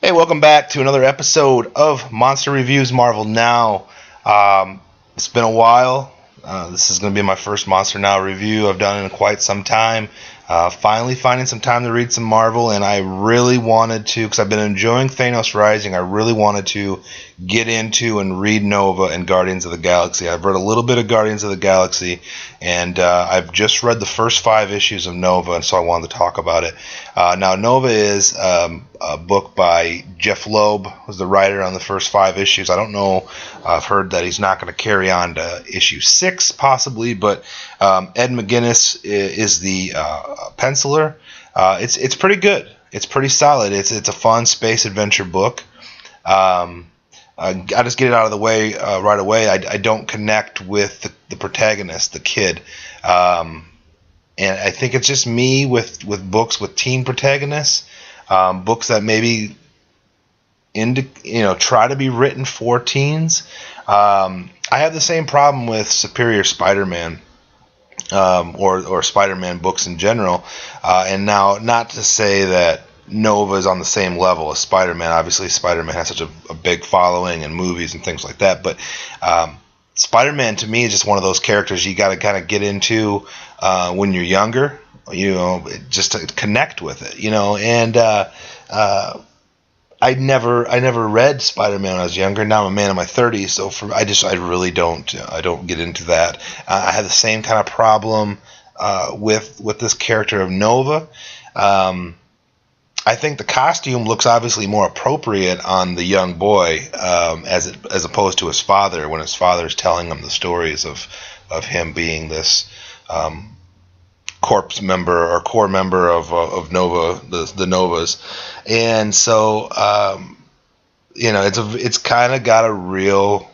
Hey, welcome back to another episode of Monster Reviews Marvel Now. It's been a while. This is going to be my first Monster Now review I've done in quite some time. Finally finding some time to read some Marvel, and I really wanted to, because I've been enjoying Thanos Rising, I really wanted to get into and read Nova and Guardians of the Galaxy. I've read a little bit of Guardians of the Galaxy, and I've just read the first 5 issues of Nova, and so I wanted to talk about it. Now, Nova is a book by Jeff Loeb, who's the writer on the first 5 issues. I don't know. I've heard that he's not going to carry on to issue 6, possibly, but Ed McGuinness is the penciler. It's pretty good. It's pretty solid. It's a fun space adventure book. I just get it out of the way right away. I don't connect with the protagonist, the kid. And I think it's just me with books with teen protagonists, books that maybe try to be written for teens. I have the same problem with Superior Spider-Man, or Spider-Man books in general. And now, not to say that Nova is on the same level as Spider-Man. Obviously, Spider-Man has such a big following and movies and things like that. But Spider-Man, to me, is just one of those characters you got to kind of get into when you're younger, just to connect with it, And I never read Spider-Man when I was younger. Now I'm a man in my 30s, so I really don't get into that. I have the same kind of problem with this character of Nova. I think the costume looks obviously more appropriate on the young boy as opposed to his father, when his father is telling him the stories of him being this corpse member or core member of Nova, the Novas. And so it's kind of got a real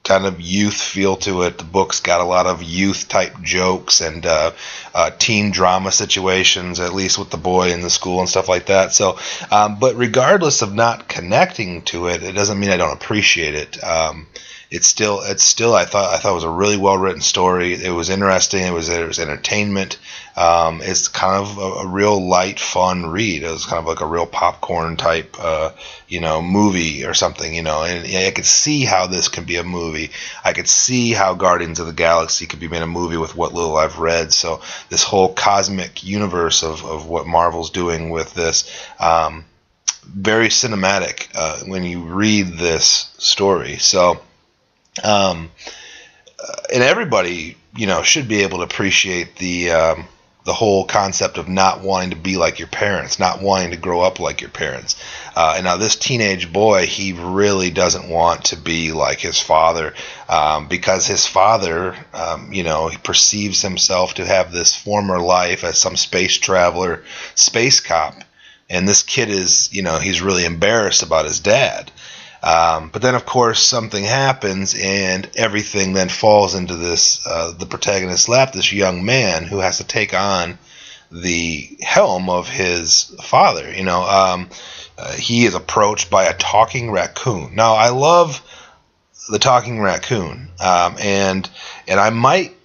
kind of youth feel to it. The book's got a lot of youth type jokes and teen drama situations, at least with the boy in the school and stuff like that. So, but regardless of not connecting to it, it doesn't mean I don't appreciate it. It's still I thought it was a really well written story. It was interesting. It was entertainment. It's kind of a real light, fun read. It was kind of like a real popcorn type, movie or something, And I could see how this can be a movie. I could see how Guardians of the Galaxy could be made a movie with what little I've read. So this whole cosmic universe of what Marvel's doing with this, very cinematic when you read this story. So. And everybody, should be able to appreciate the whole concept of not wanting to be like your parents, not wanting to grow up like your parents. And now this teenage boy, he really doesn't want to be like his father, because his father, he perceives himself to have this former life as some space traveler, space cop. And this kid is, he's really embarrassed about his dad. But then, of course, something happens, and everything then falls into this the protagonist's lap. This young man who has to take on the helm of his father. He is approached by a talking raccoon. Now, I love the talking raccoon, and I might,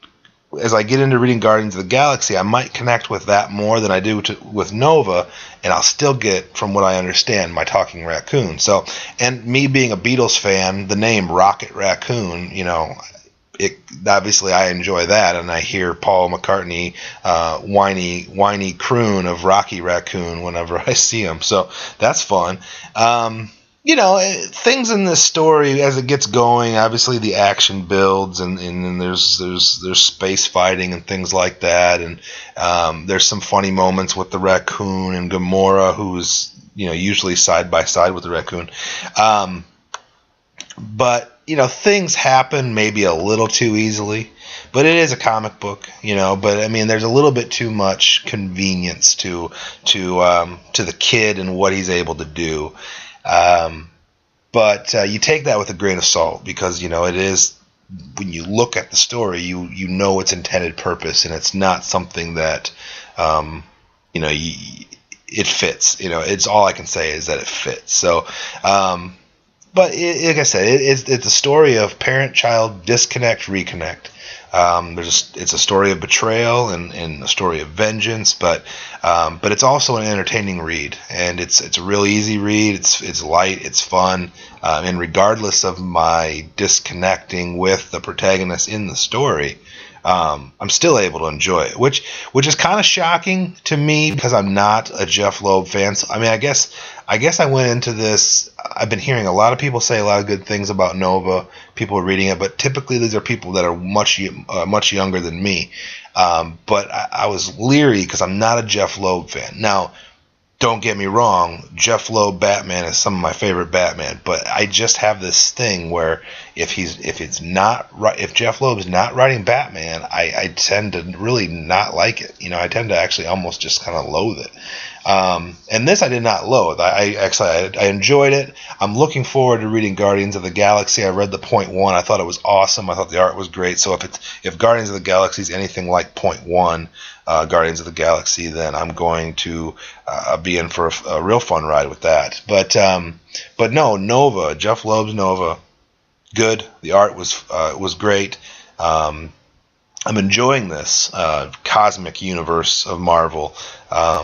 as I get into reading Guardians of the Galaxy, I might connect with that more than I do with Nova, and I'll still get, from what I understand, my talking raccoon. So, and me being a Beatles fan, the name Rocket Raccoon, obviously I enjoy that, and I hear Paul McCartney whiny croon of Rocky Raccoon whenever I see him. So that's fun. Things in this story as it gets going, obviously the action builds, and then there's space fighting and things like that, and there's some funny moments with the raccoon and Gamora, who's usually side by side with the raccoon. But things happen maybe a little too easily. But it is a comic book, But I mean, there's a little bit too much convenience to the kid and what he's able to do. But you take that with a grain of salt, because it is, when you look at the story, you know its intended purpose, and it's not something that it fits. It's all I can say is that it fits. So but like I said, it's a story of parent-child disconnect, reconnect. It's a story of betrayal and a story of vengeance, but it's also an entertaining read, and it's a real easy read. It's light, it's fun, and regardless of my disconnecting with the protagonist in the story, I'm still able to enjoy it, which is kind of shocking to me because I'm not a Jeff Loeb fan. So, I mean, I guess I went into this. I've been hearing a lot of people say a lot of good things about Nova. People are reading it, but typically these are people that are much younger than me. But I was leery because I'm not a Jeff Loeb fan. Now, don't get me wrong, Jeff Loeb Batman is some of my favorite Batman, but I just have this thing where if Jeff Loeb is not writing Batman, I tend to really not like it. You know, I tend to actually almost just kind of loathe it. And this I did not loathe. I enjoyed it. I'm looking forward to reading Guardians of the Galaxy. I read the .1. I thought it was awesome. I thought the art was great. So if Guardians of the Galaxy is anything like .1, Guardians of the Galaxy, then I'm going to be in for a real fun ride with that. But no, Nova, Jeff Loeb's Nova, good. The art was great. I'm enjoying this cosmic universe of Marvel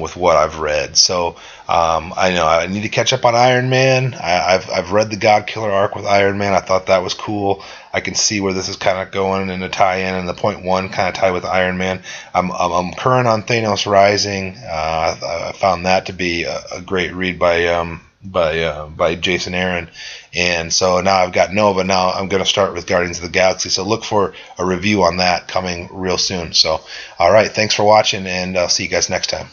with what I've read. So I know I need to catch up on Iron Man. I've read the God Killer arc with Iron Man. I thought that was cool. I can see where this is kind of going in a tie-in, and the .1 kind of tie with Iron Man. I'm current on Thanos Rising. I found that to be a great read by Jason Aaron, and so now I've got Nova. Now I'm going to start with Guardians of the Galaxy, so look for a review on that coming real soon. So all right, thanks for watching, and I'll see you guys next time.